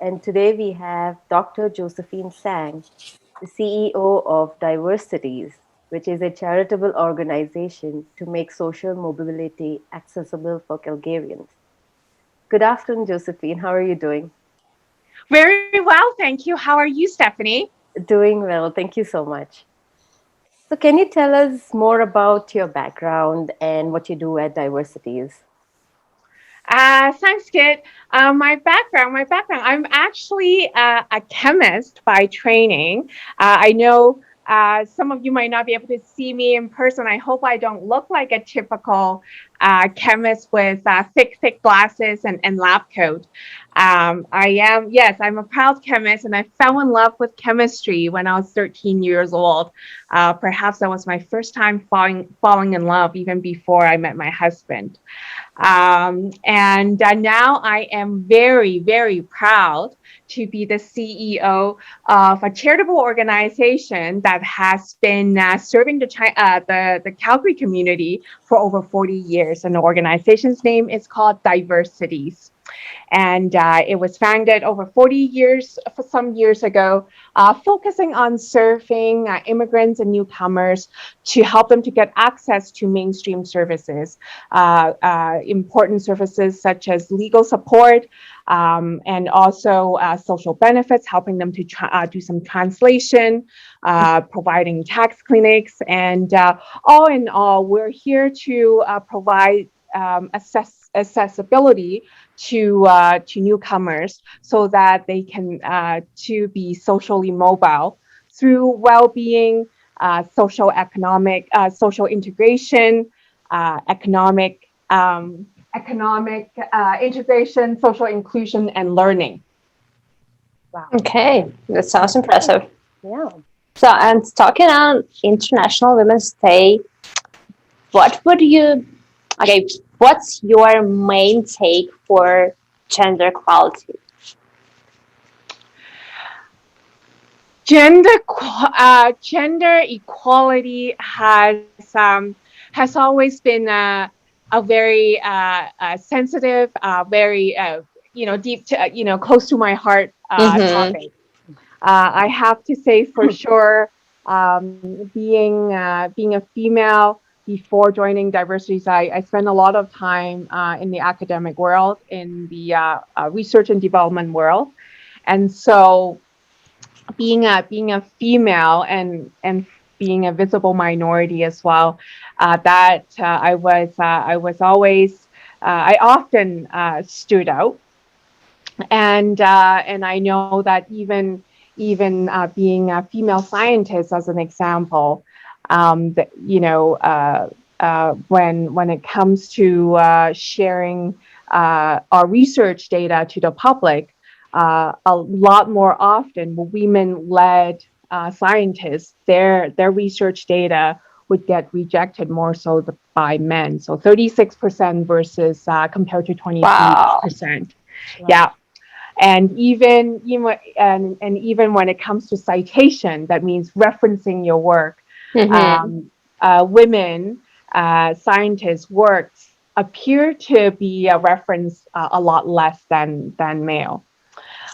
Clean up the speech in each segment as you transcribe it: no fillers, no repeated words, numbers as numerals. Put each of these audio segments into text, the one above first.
and today we have Dr. Josephine Tsang, the CEO of Diversecities, which is a charitable organization to make social mobility accessible for Calgarians. Good afternoon, Josephine. How are you doing? Very well, thank you. How are you, Stephanie? Doing well. Thank you so much. So, can you tell us more about your background and what you do at Diversecities? Thanks, Kit. My background. I'm actually a chemist by training. I know some of you might not be able to see me in person. I hope I don't look like a typical chemist with thick glasses and lab coat. Yes, I'm a proud chemist, and I fell in love with chemistry when I was 13 years old. Perhaps that was my first time falling in love, even before I met my husband. And now I am very proud to be the CEO of a charitable organization that has been serving the Calgary community for over 40 years. And the organization's name is called Diversecities. And it was founded over 40 years, for some years ago, focusing on serving immigrants and newcomers to help them to get access to mainstream services, important services such as legal support, and also social benefits, helping them to do some translation, providing tax clinics. And all in all, we're here to provide accessibility to newcomers so that they can to be socially mobile through well-being, social integration, economic integration, social inclusion, and learning. Wow. Okay, that sounds Okay. impressive. Yeah. So, and talking on International Women's Day, what would you, okay, what's your main take for gender equality? Gender equality has always been a very sensitive, very deep, close to my heart Mm-hmm. topic. I have to say for sure, being a female before joining Diversities, I spent a lot of time in the academic world, in the research and development world, and so being a female and being a visible minority as well, that I was always I often stood out, and I know that even being a female scientist, as an example, that when it comes to sharing our research data to the public, a lot more often women-led scientists, their research data would get rejected more so by men. So 36% versus compared to Wow. 23%. Wow. Yeah, and even when it comes to citation, that means referencing your work. Mm-hmm. Women scientists' works appear to be referenced a lot less than male.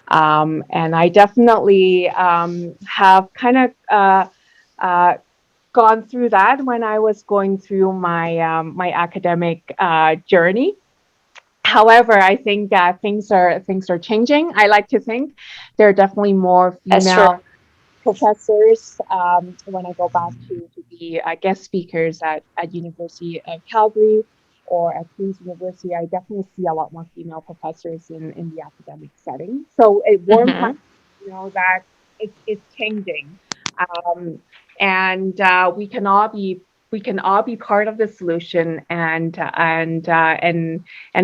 And I definitely have kind of gone through that when I was going through my academic journey. However, I think things are changing. I like to think there are definitely more That's true. female professors. When I go back to be guest speakers at University of Calgary or at Queen's University, I definitely see a lot more female professors in the academic setting. So it warms my, Mm-hmm. that it's changing, um, and we can all be part of the solution, and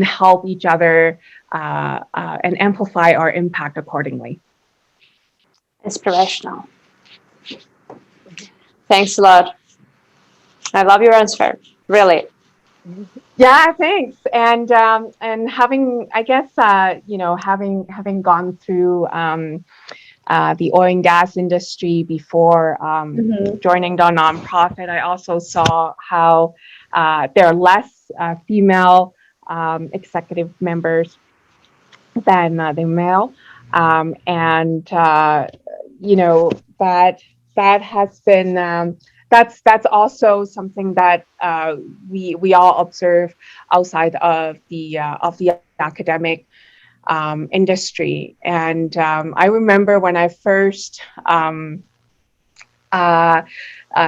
help each other, and amplify our impact accordingly. Inspirational. Thanks a lot. I love your answer. Really. Yeah, thanks. And having, I guess, having gone through the oil and gas industry before Mm-hmm. joining the nonprofit, I also saw how there are less female executive members than the male. And you know that that has been that's also something that we all observe outside of the academic industry. And I remember when I first uh,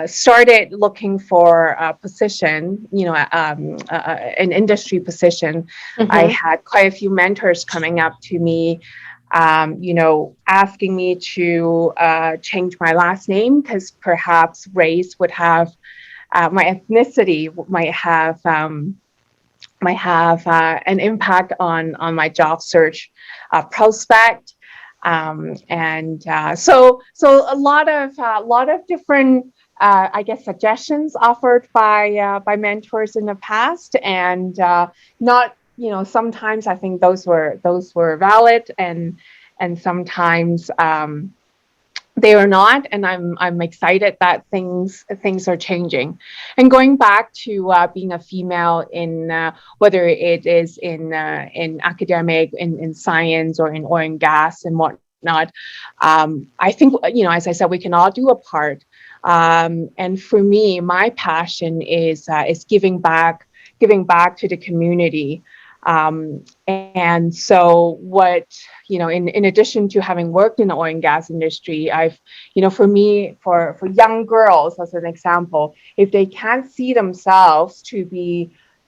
started looking for a position, an industry position. I Mm-hmm. had quite a few mentors coming up to me, asking me to change my last name because perhaps race would have, my ethnicity might have an impact on my job search prospect. And so a lot of different I guess suggestions offered by mentors in the past, and not sometimes I think those were valid, and sometimes they are not, and I'm excited that things are changing. And going back to being a female in whether it is in academic, in science, or in oil and gas and whatnot, I think as I said, we can all do a part. And for me, my passion is giving back to the community. And so what, in addition to having worked in the oil and gas industry, I've, for me, for young girls, as an example, if they can't see themselves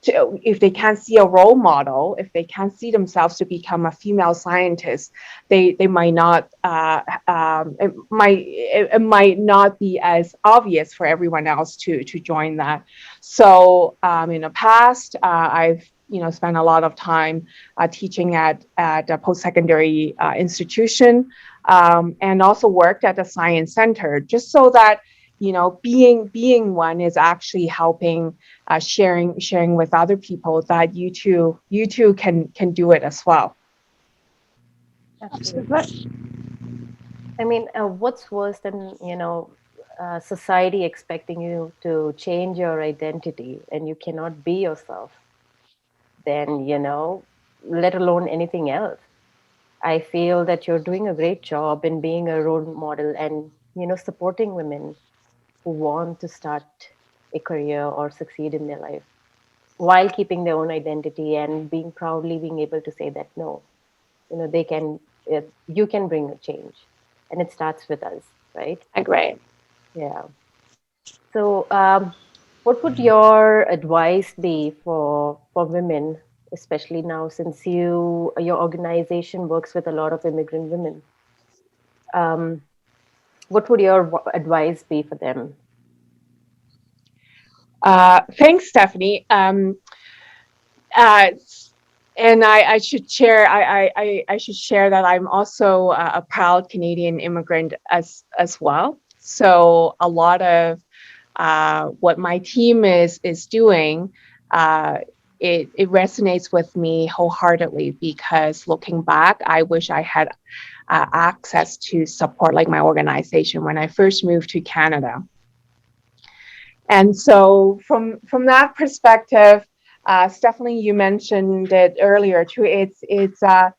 if they can't see a role model, if they can't see themselves to become a female scientist, they might not, it might not be as obvious for everyone else to join that. So in the past, I've spent a lot of time teaching at a post-secondary institution, and also worked at a science center, just so that being one is actually helping, sharing with other people that you too can do it as well. Absolutely. Absolutely. I mean, what's worse than, society expecting you to change your identity and you cannot be yourself, then, let alone anything else. I feel that you're doing a great job in being a role model and, supporting women who want to start a career or succeed in their life while keeping their own identity and being able to say that no, they can, you can bring a change, and it starts with us, right? Agree. Yeah. So, what would your advice be for women, especially now since your organization works with a lot of immigrant women? Um, what would your advice be for them? Thanks, Stephanie. Uh, and I should share. I should share that I'm also a proud Canadian immigrant as well. So a lot of what my team is doing, uh, it resonates with me wholeheartedly, because looking back, I wish I had access to support like my organization when I first moved to Canada. And so from that perspective, Stephanie, you mentioned it earlier too. It's I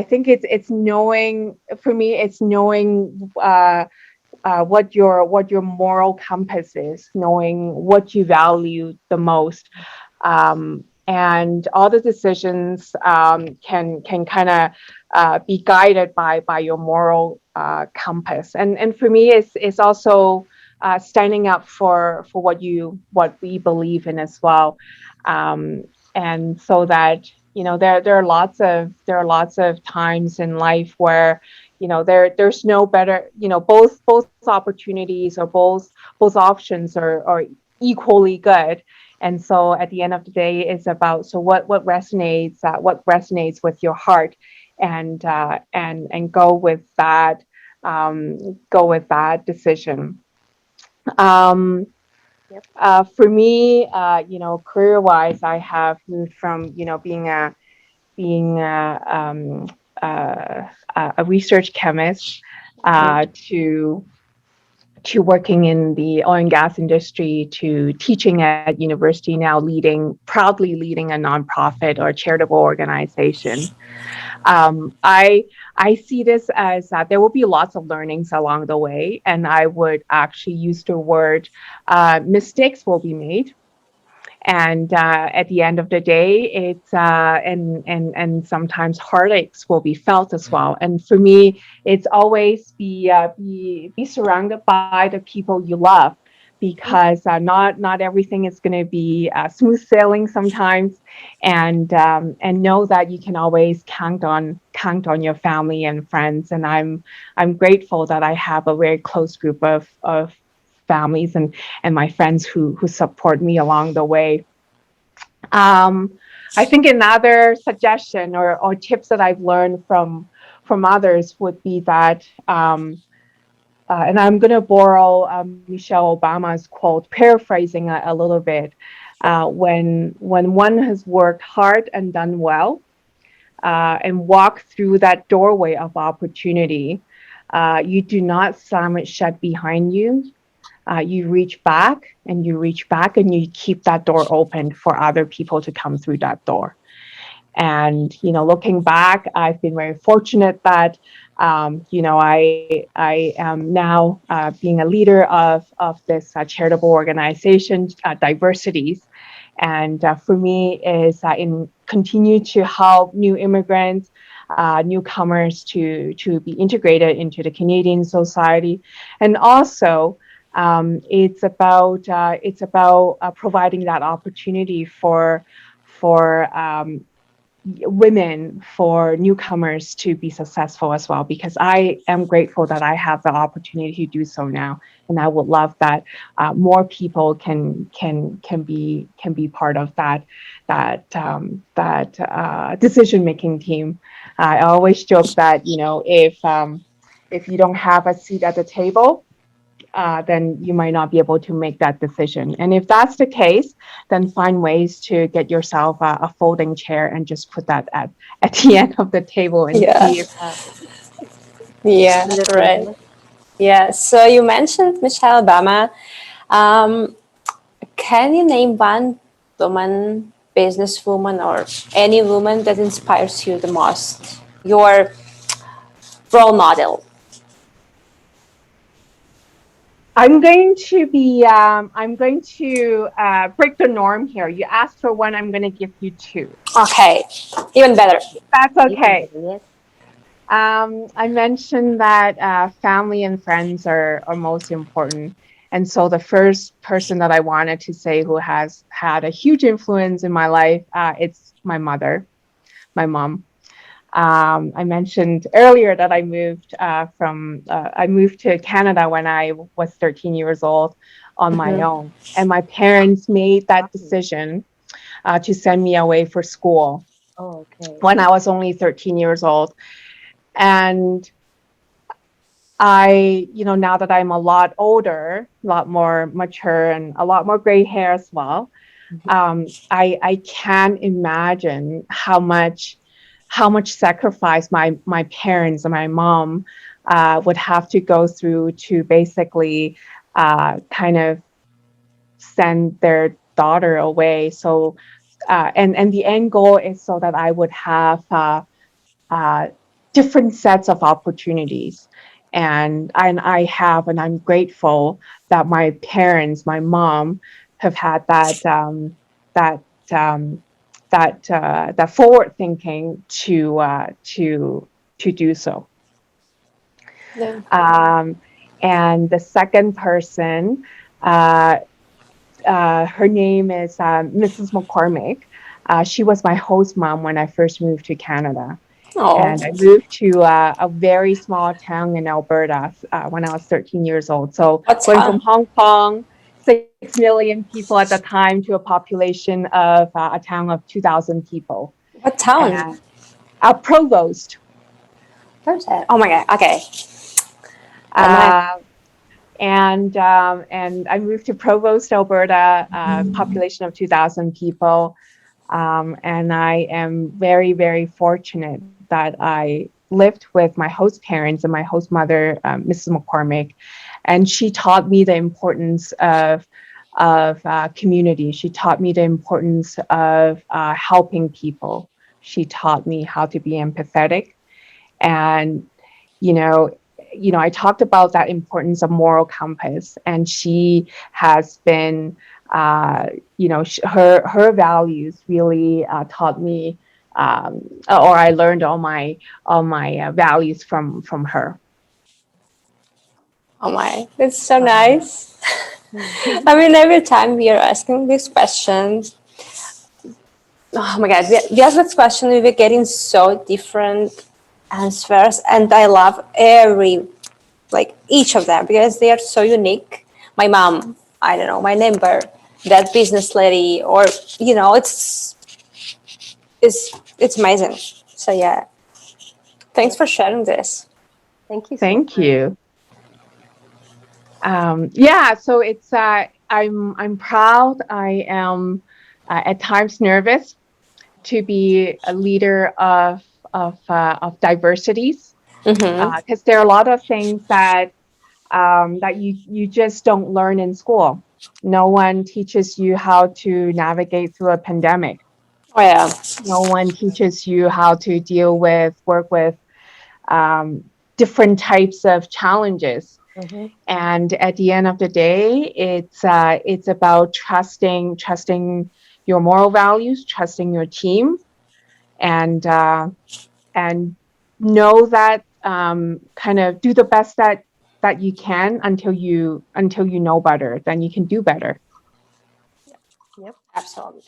think it's knowing, for me, it's knowing what your moral compass is, knowing what you value the most, and all the decisions can kind of be guided by your moral compass. And for me, it's also standing up for what we believe in as well, and so that there are lots of times in life where there's no better, both opportunities, or both options are equally good. And so at the end of the day, it's about, so what resonates with your heart, and go with that decision. um Yep. for me, career wise, I have moved from being a research chemist, Mhm. to working in the oil and gas industry, to teaching at university, now proudly leading a nonprofit or charitable organization. I I see this as there will be lots of learnings along the way, and I would actually use the word mistakes will be made. And at the end of the day, it's and sometimes heartaches will be felt as well. And for me, it's always be surrounded by the people you love, because not everything is going to be smooth sailing sometimes, and know that you can always count on your family and friends. And I'm grateful that I have a very close group of families and my friends who support me along the way. Um, I think another suggestion or tips that I've learned from others would be that, and I'm going to borrow Michelle Obama's quote, paraphrasing a little bit. When one has worked hard and done well, and walk through that doorway of opportunity, you do not slam it shut behind you. You reach back and you reach back and you keep that door open for other people to come through that door. And looking back, I've been very fortunate that I am now being a leader of this charitable organization, Diversecities. And for me, is in continue to help new immigrants, newcomers to be integrated into the Canadian society, and also it's about providing that opportunity for women, for newcomers to be successful as well, because I am grateful that I have the opportunity to do so now, and I would love that more people can be part of that decision making team. I always joke that if you don't have a seat at the table, then you might not be able to make that decision. And if that's the case, then find ways to get yourself a folding chair and just put that at the end of the table and Yeah. see if Yeah, Absolutely. right. Yeah. So you mentioned Michelle Obama. Um, can you name one woman, businesswoman, or any woman that inspires you the most? Your role model. I'm going to break the norm here. You asked for one, I'm going to give you two. Okay, even better. That's Even okay. better, yes. I mentioned that family and friends are most important. And so the first person that I wanted to say who has had a huge influence in my life, it's my mother, my mom. I mentioned earlier that I moved to Canada when I was 13 years old on my Mhm. own. And my parents made that Wow. decision to send me away for school Oh, okay. when I was only 13 years old. And now that I'm a lot older, a lot more mature, and a lot more gray hair as well, Mhm. I can imagine how much sacrifice my parents and my mom would have to go through to basically kind of send their daughter away. So and the end goal is so that I would have uh, different sets of opportunities. And I'm grateful that my parents, my mom, have had that um, that forward thinking to do so. Yeah. Um, and the second person, uh, her name is Mrs. McCormick. She was my host mom when I first moved to Canada. Oh, And I moved to a very small town in Alberta when I was 13 years old. So what going from town? Hong Kong, 6 million people at the time, to a population of a town of 2,000 people. What town? And Provost. Where's that? Oh my god. Okay. Oh my. Uh, and I moved to Provost, Alberta, population of 2,000 people. And I am very, very fortunate that I lived with my host parents and my host mother, Mrs. McCormick, and she taught me the importance of community. She taught me the importance of helping people. She taught me how to be empathetic, And, you know, I talked about that importance of moral compass, and she has been, her values really taught me, or I learned all my values from her. Oh my, that's so Wow. nice. I mean, every time we are asking these questions, oh my God, we ask this question, we were getting so different answers, and I love each of them because they are so unique. My mom, I don't know, my neighbor, that business lady, or it's amazing. So yeah, thanks Yep. for sharing this. Thank you so Thank much. you. Yeah, so it's I'm proud. I am at times nervous to be a leader of diversities, Mm-hmm. because there are a lot of things that you just don't learn in school. No one teaches you how to navigate through a pandemic. Oh yeah, No one teaches you how to work with um, different types of challenges. Mm-hmm. And at the end of the day, it's about trusting your moral values, trusting your team, and and know that, kind of do the best that you can until you know better, then you can do better. Yep. absolutely.